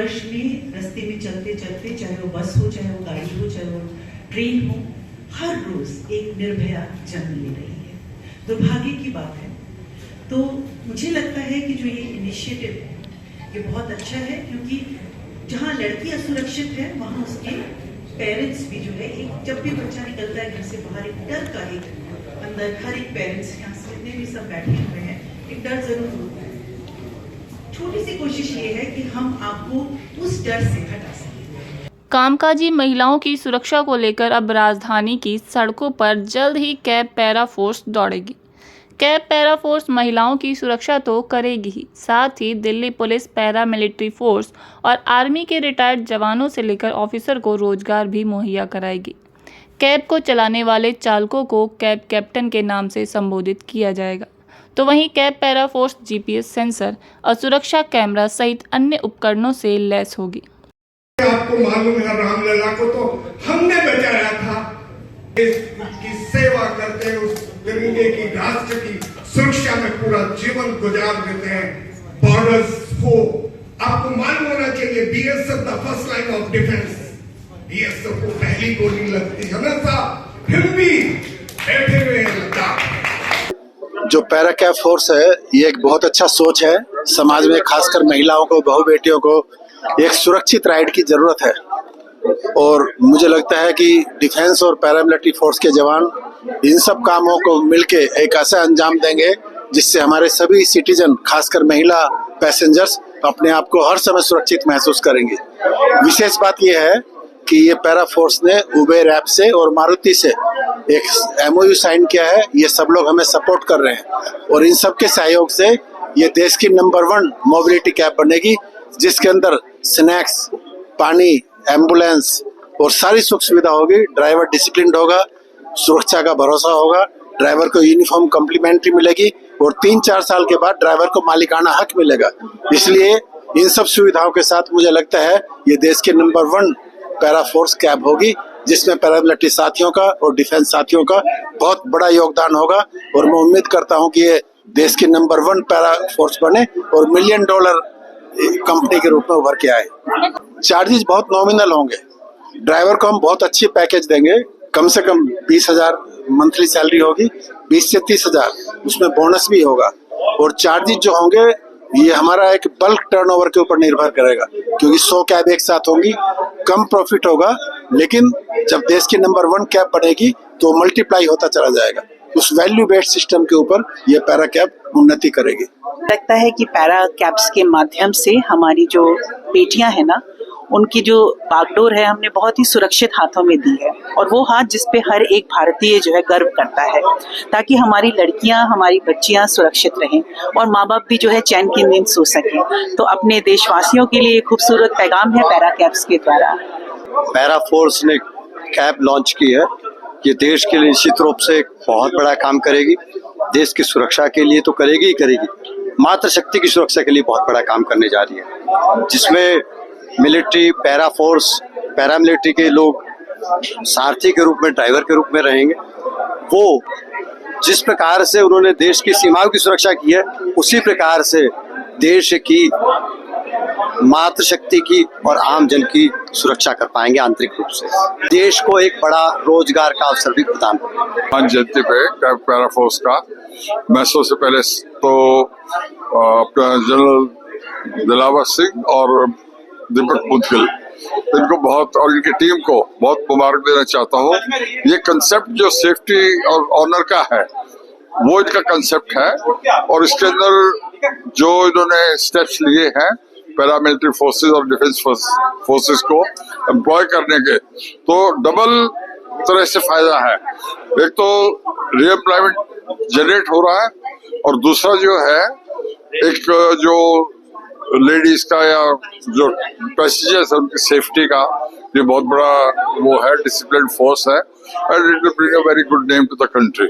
वर्ष में रास्ते में चलते चलते, चाहे वो बस हो, चाहे वो गाड़ी हो, चाहे वो ट्रेन हो, हर रोज एक निर्भया जन्म ले रही है। दुर्भाग्य की बात है। तो मुझे लगता है कि जो ये इनिशिएटिव है ये बहुत अच्छा है, क्योंकि जहाँ लड़की असुरक्षित है वहाँ उसके पेरेंट्स भी जो है, एक जब भी बच्चा निकलता है घर से बाहर, एक डर का एक अंदर हर एक पेरेंट्स, यहाँ से जितने भी सब बैठे हुए हैं, एक डर जरूर होता है। छोटी सी कोशिश ये है कि हम आपको उस डर से हटा सकें। कामकाजी महिलाओं की सुरक्षा को लेकर अब राजधानी की सड़कों पर जल्द ही कैब पैरा फोर्स दौड़ेगी। कैब पैरा फोर्स महिलाओं की सुरक्षा तो करेगी ही, साथ ही Delhi police, para military force और आर्मी के रिटायर्ड जवानों से लेकर ऑफिसर को रोजगार भी मुहैया कराएगी। कैब को चलाने वाले चालकों को कैब कैप्टन के नाम से संबोधित किया जाएगा। तो वहीं cab para force GPS sensor और सुरक्षा कैमरा सहित अन्य उपकरणों से लैस होगी। आपको मालूम है, रामलला को तो हमने बचाया था। देश की सेवा करते हैं, उस तिरंगे की, राष्ट्र की सुरक्षा में पूरा जीवन गुजार देते हैं। बॉर्डर्स को आपको मालूम होना चाहिए, BSF the first line of defence. BSF को पहली गोली लगती हमेशा, फिर भी बैठे हुए लद्दाख। जो पैरा कैब फोर्स है ये एक बहुत अच्छा सोच है। समाज में खासकर महिलाओं को, बहू बेटियों को एक सुरक्षित राइड की जरूरत है, और मुझे लगता है कि डिफेंस और पैरामिलिट्री फोर्स के जवान इन सब कामों को मिलके एक ऐसा अंजाम देंगे जिससे हमारे सभी सिटीजन, खासकर महिला पैसेंजर्स, अपने आप को हर समय सुरक्षित महसूस करेंगे। विशेष बात यह है कि ये पैरा फोर्स ने उबेर ऐप से और मारुति से एक एमओयू साइन किया है। ये सब लोग हमें सपोर्ट कर रहे हैं, और इन सब के सहयोग से ये देश की नंबर 1 मोबिलिटी कैब बनेगी, जिसके अंदर स्नैक्स, पानी, एम्बुलेंस और सारी सुख सुविधा होगी। ड्राइवर डिसिप्लिन्ड होगा, सुरक्षा का भरोसा होगा, ड्राइवर को यूनिफॉर्म कम्प्लीमेंट्री मिलेगी, और 3-4 साल के बाद ड्राइवर को मालिकाना हक मिलेगा। इसलिए इन सब सुविधाओं के साथ मुझे लगता है ये देश के नंबर 1 पैरा फोर्स कैब होगी, जिसमें पैरामिलिट्री साथियों का और डिफेंस साथियों का बहुत बड़ा योगदान होगा। और मैं उम्मीद करता हूं कि ये देश की नंबर 1 पैरा फोर्स बने और $1 मिलियन कंपनी के रूप में उभर के आए। चार्जेस बहुत नॉमिनल होंगे। ड्राइवर को हम बहुत अच्छी पैकेज देंगे, कम से कम 20,000 मंथली सैलरी होगी, 20 से 30,000, उसमें बोनस भी होगा। और चार्जेस जो होंगे ये हमारा एक बल्क टर्नओवर के ऊपर निर्भर करेगा, क्योंकि 100 कैब एक साथ होंगी, कम प्रॉफिट होगा, लेकिन जब देश की नंबर 1 कैब बनेगी तो मल्टीप्लाई होता चला जाएगा। उस वैल्यू बेस्ड सिस्टम के ऊपर ये पैरा कैब उन्नति करेगी। लगता है कि पैरा कैब्स के माध्यम से हमारी जो बेटियां हैं ना, उनकी जो बागडोर है हमने बहुत ही सुरक्षित हाथों में दी है, और वो हाथ जिस पे हर एक भारतीय जो है गर्व करता है, ताकि हमारी लड़कियां, हमारी बच्चियां सुरक्षित रहें और माँ बाप भी जो है चैन की नींद सो सकें। तो अपने देशवासियों के लिए खूबसूरत पैगाम है पैरा कैब्स के द्वारा। पैरा फोर्स ने कैब लॉन्च की है। ये देश के लिए निश्चित रूप से एक बहुत बड़ा काम करेगी। देश की सुरक्षा के लिए तो करेगी ही करेगी, मातृशक्ति की सुरक्षा के लिए बहुत बड़ा काम करने जा रही है, जिसमें मिलिट्री, पैरा फोर्स, पैरामिलिट्री के लोग सारथी के रूप में, ड्राइवर के रूप में रहेंगे। वो जिस प्रकार से उन्होंने देश की सीमाओं की सुरक्षा की है, उसी प्रकार से देश की मातृशक्ति की और आम जन की सुरक्षा कर पाएंगे आंतरिक रूप से। देश को एक बड़ा रोजगार का अवसर भी प्रदान होगा। जयंती पे कैब पैरा फोर्स का मैं सबसे पहले तो अपना जनरल दिलावर सिंह और दीपक मुदगिल, इनको बहुत, और इनकी टीम को बहुत मुबारक देना चाहता हूँ। ये कंसेप्ट जो सेफ्टी और ऑनर का है, वो इनका कंसेप्ट है, और इसके अंदर जो इन्होंने स्टेप्स लिए हैं पैरामिलिट्री फोर्सेस और डिफेंस फोर्सेस को एम्प्लॉय करने के, तो डबल तरह से फायदा है। एक तो रीएम्प्लॉयमेंट जनरेट हो रहा है, और दूसरा जो है एक जो लेडीज का या जो पैसेंजर्स उनकी सेफ्टी का ये बहुत बड़ा वो है, डिसिप्लिन फोर्स है, and it will bring a very good name to the country.